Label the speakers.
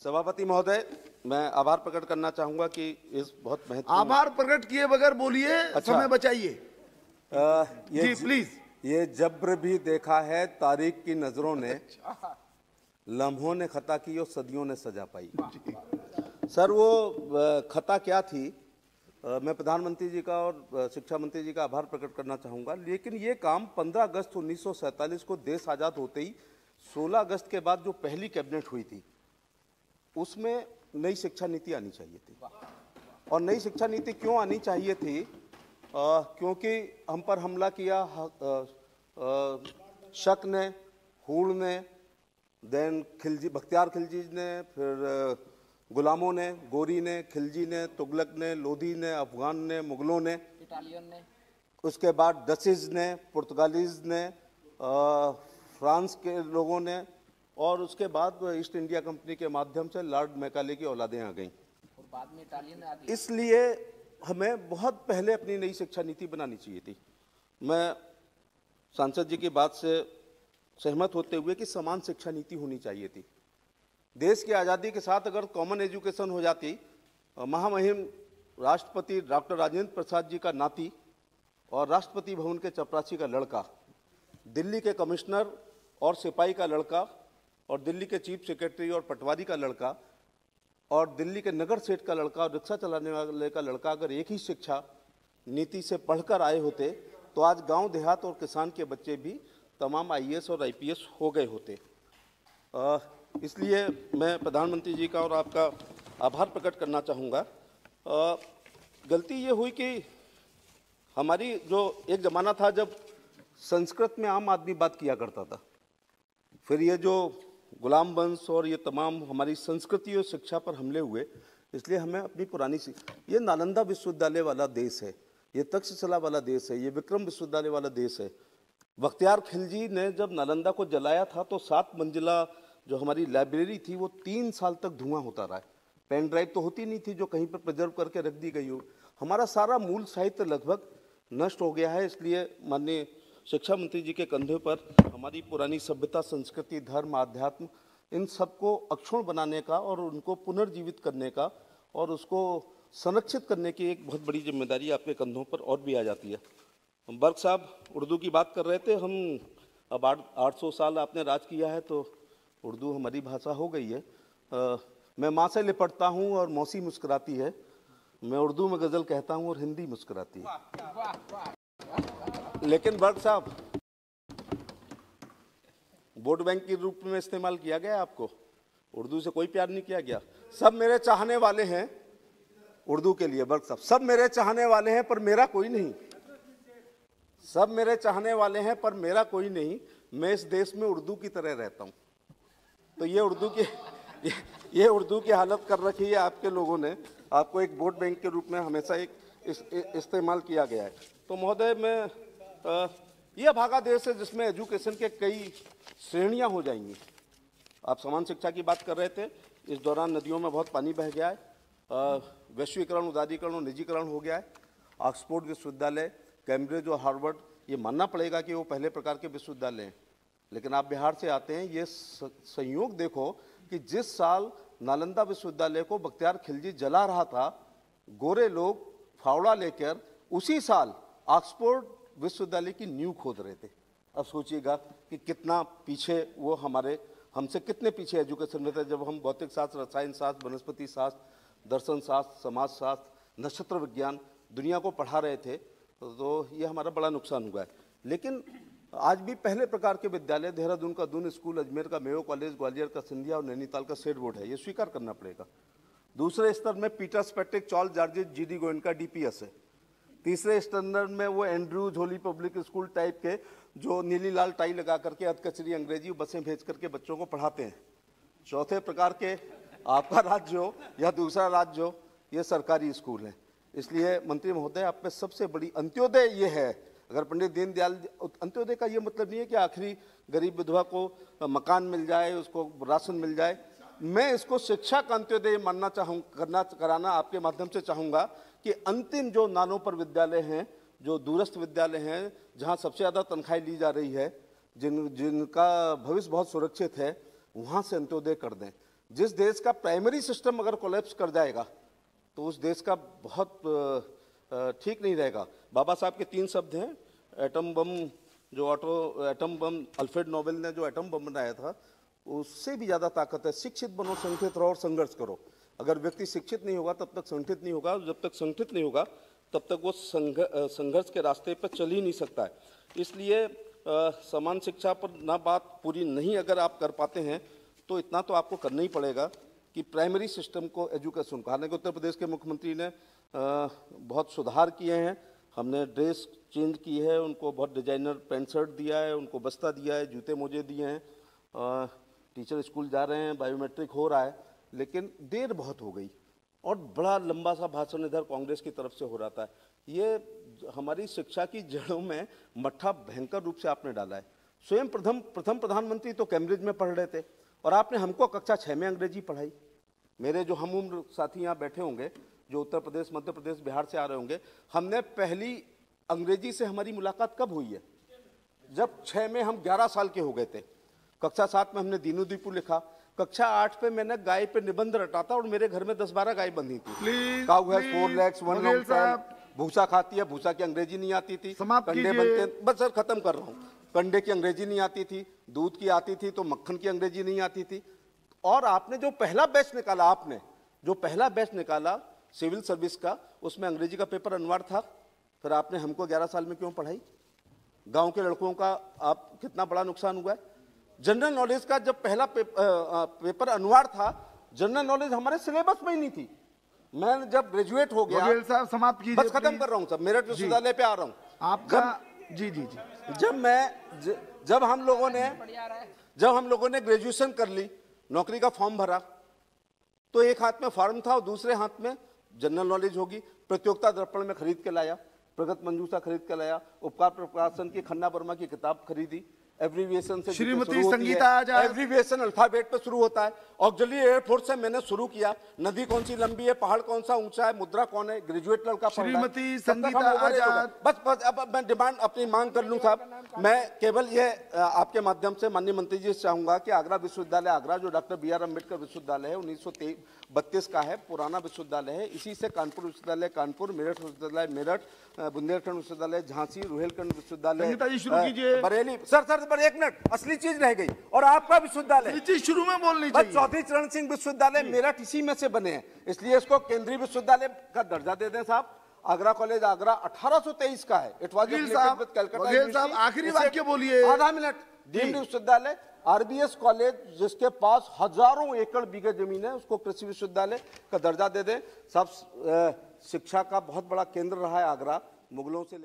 Speaker 1: सभापति महोदय, मैं आभार प्रकट करना चाहूंगा कि इस बहुत महत्वपूर्ण
Speaker 2: आभार प्रकट किए बगैर बोलिए।
Speaker 1: अच्छा।
Speaker 2: समय बचाइए जी प्लीज।
Speaker 1: ये जब्र भी देखा है तारीख की नजरों ने, लम्हों ने खता की और सदियों ने सजा पाई। सर वो खता क्या थी? मैं प्रधानमंत्री जी का और शिक्षा मंत्री जी का आभार प्रकट करना चाहूंगा, लेकिन ये काम 15 अगस्त 1947 को देश आजाद होते ही 16 अगस्त के बाद जो पहली कैबिनेट हुई थी उसमें नई शिक्षा नीति आनी चाहिए थी। और नई शिक्षा नीति क्यों आनी चाहिए थी? क्योंकि हम पर हमला किया शक ने, हूड़ ने, देन खिलजी, बख्तियार खिलजी ने, फिर गुलामों ने, गोरी ने, खिलजी ने, तुगलक ने, लोधी ने, अफगान ने, मुगलों ने,
Speaker 3: इटालियन ने,
Speaker 1: उसके बाद डचेज ने, पुर्तगालीज ने, फ्रांस के लोगों ने, और उसके बाद ईस्ट इंडिया कंपनी के माध्यम से लॉर्ड मैकाले की औलादें आ गईं
Speaker 3: और बाद में इटालियन आ गई।
Speaker 1: इसलिए हमें बहुत पहले अपनी नई शिक्षा नीति बनानी चाहिए थी। मैं सांसद जी की बात से सहमत होते हुए कि समान शिक्षा नीति होनी चाहिए थी। देश की आज़ादी के साथ अगर कॉमन एजुकेशन हो जाती, महामहिम राष्ट्रपति डॉक्टर राजेंद्र प्रसाद जी का नाती और राष्ट्रपति भवन के चपरासी का लड़का, दिल्ली के कमिश्नर और सिपाही का लड़का, और दिल्ली के चीफ सेक्रेटरी और पटवारी का लड़का, और दिल्ली के नगर सेठ का लड़का और रिक्शा चलाने वाले का लड़का अगर एक ही शिक्षा नीति से पढ़कर आए होते तो आज गांव देहात और किसान के बच्चे भी तमाम आईएएस और आईपीएस हो गए होते। इसलिए मैं प्रधानमंत्री जी का और आपका आभार प्रकट करना चाहूँगा। गलती ये हुई कि हमारी जो एक ज़माना था जब संस्कृत में आम आदमी बात किया करता था, फिर ये जो गुलाम वंश और ये तमाम हमारी संस्कृति और शिक्षा पर हमले हुए, इसलिए हमें अपनी पुरानी ये नालंदा विश्वविद्यालय वाला देश है, ये तक्षशिला वाला देश है, ये विक्रम विश्वविद्यालय वाला देश है। बख्तियार खिलजी ने जब नालंदा को जलाया था तो 7 मंजिला जो हमारी लाइब्रेरी थी वो 3 साल तक धुआं होता रहा है। पेन ड्राइव तो होती नहीं थी जो कहीं पर प्रिजर्व करके रख दी गई हो। हमारा सारा मूल साहित्य लगभग नष्ट हो गया है। इसलिए माननीय शिक्षा मंत्री जी के कंधे पर हमारी पुरानी सभ्यता, संस्कृति, धर्म, आध्यात्म, इन सबको अक्षुण्ण बनाने का और उनको पुनर्जीवित करने का और उसको संरक्षित करने की एक बहुत बड़ी जिम्मेदारी आपके कंधों पर और भी आ जाती है। बर्क साहब उर्दू की बात कर रहे थे। हम अब 800 साल आपने राज किया है तो उर्दू हमारी भाषा हो गई है। मैं माँ से लिपटता हूँ और मौसी मुस्कुराती है। मैं उर्दू में गज़ल कहता हूँ और हिंदी मुस्कुराती है। लेकिन बर्क साहब, वोट बैंक के रूप में इस्तेमाल किया गया आपको, उर्दू से कोई प्यार नहीं किया गया। सब मेरे चाहने वाले हैं उर्दू के लिए बर्क साहब, सब मेरे चाहने वाले हैं पर मेरा कोई नहीं। सब मेरे चाहने वाले हैं पर मेरा कोई नहीं। मैं इस देश में उर्दू की तरह रहता हूँ। तो ये उर्दू की हालत कर रखी है आपके लोगों ने। आपको एक वोट बैंक के रूप में हमेशा एक इस्तेमाल किया गया है। तो महोदय, मैं ये अभागा देश है जिसमें एजुकेशन के कई श्रेणियां हो जाएंगी। आप समान शिक्षा की बात कर रहे थे। इस दौरान नदियों में बहुत पानी बह गया है। वैश्वीकरण, उदारीकरण और निजीकरण हो गया है। ऑक्सफोर्ड विश्वविद्यालय, कैम्ब्रिज और हार्वर्ड, ये मानना पड़ेगा कि वो पहले प्रकार के विश्वविद्यालय हैं। लेकिन आप बिहार से आते हैं, ये संयोग देखो कि जिस साल नालंदा विश्वविद्यालय को बख्तियार खिलजी जला रहा था, गोरे लोग फावड़ा लेकर उसी साल ऑक्सफोर्ड विश्वविद्यालय की नींव खोद रहे थे। अब सोचिएगा कि कितना पीछे वो हमसे कितने पीछे एजुकेशन में थे। जब हम भौतिक शास्त्र, रसायन शास्त्र, वनस्पति शास्त्र, दर्शन शास्त्र, समाज शास्त्र, नक्षत्र विज्ञान दुनिया को पढ़ा रहे थे, तो ये हमारा बड़ा नुकसान हुआ है। लेकिन आज भी पहले प्रकार के विद्यालय देहरादून का दून स्कूल, अजमेर का मेयो कॉलेज, ग्वालियर का सिंधिया और नैनीताल का सेठ बोर्ड है। ये स्वीकार करना पड़ेगा। दूसरे स्तर में Peter's Patrick, Charles George's, GD Goenka, DPS है। तीसरे स्टैंडर्ड में वो Andrew's holy public school type के जो नीली लाल टाई लगा करके अधकचरी अंग्रेजी बसें भेज करके बच्चों को पढ़ाते हैं। चौथे प्रकार के आपका राज्य हो या दूसरा राज्य हो, ये सरकारी स्कूल हैं। इसलिए मंत्री महोदय, आप में सबसे बड़ी अंत्योदय ये है। अगर पंडित दीनदयाल, अंत्योदय का ये मतलब नहीं है कि आखिरी गरीब विधवा को मकान मिल जाए, उसको राशन मिल जाए। मैं इसको शिक्षा का अंत्योदय मानना कराना आपके माध्यम से चाहूँगा कि अंतिम जो नालों पर विद्यालय हैं, जो दूरस्थ विद्यालय हैं, जहाँ सबसे ज़्यादा तनख्वाहें ली जा रही है, जिनका भविष्य बहुत सुरक्षित है, वहाँ से अंत्योदय कर दें। जिस देश का प्राइमरी सिस्टम अगर कोलैप्स कर जाएगा तो उस देश का बहुत ठीक नहीं रहेगा। बाबा साहब के 3 शब्द हैं, atom bomb, atom bomb, Alfred Nobel ने जो एटम बम बनाया था उससे भी ज़्यादा ताकत है, शिक्षित बनो, संगठित रहो और संघर्ष करो। अगर व्यक्ति शिक्षित नहीं होगा तब तक संगठित नहीं होगा, जब तक संगठित नहीं होगा तब तक वो संघर्ष के रास्ते पर चल ही नहीं सकता है। इसलिए समान शिक्षा पर ना बात पूरी नहीं अगर आप कर पाते हैं तो इतना तो आपको करना ही पड़ेगा कि प्राइमरी सिस्टम को एजुकेशन को, हालांकि उत्तर प्रदेश के मुख्यमंत्री ने बहुत सुधार किए हैं, हमने ड्रेस चेंज की है, उनको बहुत डिजाइनर पैंट शर्ट दिया है, उनको बस्ता दिया है, जूते मोजे दिए हैं, टीचर स्कूल जा रहे हैं, बायोमेट्रिक हो रहा है, लेकिन देर बहुत हो गई और बड़ा लंबा सा भाषण इधर कांग्रेस की तरफ से हो रहा था। ये हमारी शिक्षा की जड़ों में मट्ठा भयंकर रूप से आपने डाला है। स्वयं प्रथम प्रधानमंत्री तो कैम्ब्रिज में पढ़ रहे थे और आपने हमको कक्षा 6 में अंग्रेजी पढ़ाई। मेरे जो हम उम्र साथी यहाँ बैठे होंगे जो उत्तर प्रदेश, मध्य प्रदेश, बिहार से आ रहे होंगे, हमने पहली अंग्रेजी से हमारी मुलाकात कब हुई है? जब 6 में हम 11 साल के हो गए थे। कक्षा 7 में हमने दीनू दीपू लिखा, कक्षा 8 पे मैंने गाय पे निबंध रटा था और मेरे घर में 10-12 गाय बंधी थी। काऊ हैज 4 legs, 1 long tail, भूसा खाती है, भूसा की अंग्रेजी नहीं आती थी, कंडे बनते, बस सर खत्म कर रहा हूँ, कंडे की अंग्रेजी नहीं आती थी, दूध की आती थी तो मक्खन की अंग्रेजी नहीं आती थी। और आपने जो पहला बैच निकाला, आपने जो पहला बैच निकाला सिविल सर्विस का, उसमें अंग्रेजी का पेपर अनिवार्य था, फिर आपने हमको 11 साल में क्यों पढ़ाई? गांव के लड़कों का आप कितना बड़ा नुकसान हुआ है। जनरल नॉलेज का जब पहला पेपर अनिवार्य था, जनरल नॉलेज हमारे सिलेबस में ही नहीं थी। मैं जब ग्रेजुएट हो गया,
Speaker 2: वकील साहब समाप्त कीजिए,
Speaker 1: बस खत्म कर रहा हूं सब, मेरठ विश्वविद्यालय पे आ रहा हूं
Speaker 2: आपका। जी जी जी,
Speaker 1: जब हम लोगों ने ग्रेजुएशन कर ली, नौकरी का फॉर्म भरा तो एक हाथ में फॉर्म था और दूसरे हाथ में जनरल नॉलेज होगी। प्रतियोगिता दर्पण में खरीद के लाया, प्रगत मंजूषा खरीद के लाया, उपकार प्रकाशन की खन्ना वर्मा की किताब खरीदी, एब्रीविएशन से
Speaker 2: श्रीमती संगीता आजाद,
Speaker 1: एब्रीविएशन अल्फाबेट पे शुरू होता है। ऑक्सिलरी एयरफोर्स से मैंने शुरू किया, नदी कौन सी लंबी है, पहाड़ कौन सा ऊंचा है, मुद्रा कौन है, ग्रेजुएट लड़का पढ़ रहा है।
Speaker 2: श्रीमती संगीता आजाद,
Speaker 1: बस अब मैं डिमांड अपनी मांग कर लूं साहब। मैं केवल ये आपके माध्यम से माननीय मंत्री जी से चाहूंगा कि आगरा विश्वविद्यालय, आगरा जो डॉक्टर BR अम्बेडकर विश्वविद्यालय है 1932 का है, पुराना विश्वविद्यालय है, इसी से कानपुर विश्वविद्यालय कानपुर, मेरठ विश्वविद्यालय मेरठ, बुंदेलखंड विश्वविद्यालय झांसी, रुहेलखंड विश्वविद्यालय बरेली। सर पर 1 मिनट, असली चीज रह गई। और आपका विश्वविद्यालय
Speaker 2: शुरू में बोलनी चाहिए,
Speaker 1: चौधरी चरण सिंह विश्वविद्यालय मेरठ इसी में से बने हैं, इसलिए इसको केंद्रीय विश्वविद्यालय का दर्जा दे दें साहब। आगरा कॉलेज आगरा 1823 का है। इट वाज
Speaker 2: आखिरी वाक्य बोलिए,
Speaker 1: आधा मिनट। डीम्ड विश्वविद्यालय RBS कॉलेज जिसके पास हजारों एकड़ बीघे जमीन है, उसको कृषि विश्वविद्यालय का दर्जा दे दें। सब शिक्षा का बहुत बड़ा केंद्र रहा है आगरा, मुगलों से